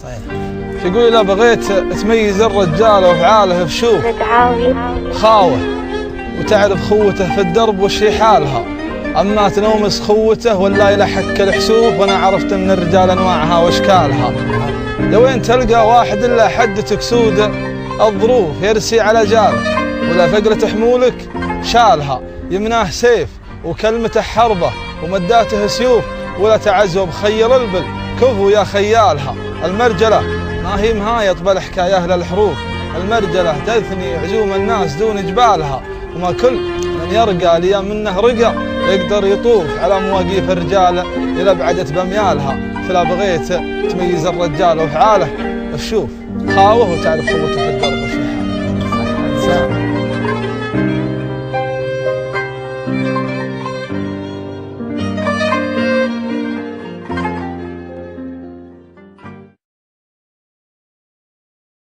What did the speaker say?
صحيح. يقول إذا بغيت تميز الرجال وأفعاله بشوف خاوه وتعرف خوته في الدرب وشي حالها، أما تنومس خوته ولا يلحك الحسوف، وأنا عرفت أن الرجال أنواعها وأشكالها. لوين تلقى واحد إلا حدتك سودة الظروف يرسي على جالك، ولا فقرة حمولك شالها، يمناه سيف وكلمته حربة ومداته سيوف، ولا تعزوا بخير البل كفو يا خيالها. المرجلة ما هي مهايط بل حكاية للحروف، المرجلة تثني عزوم الناس دون جبالها، وما كل من يرقى ليا منه رقى يقدر يطوف على مواقيف الرجال إذا بعدت بميالها. فلا بغيت تميز الرجال وافعاله شوف خاوه وتعرف قوته في الدرب وشي حاله.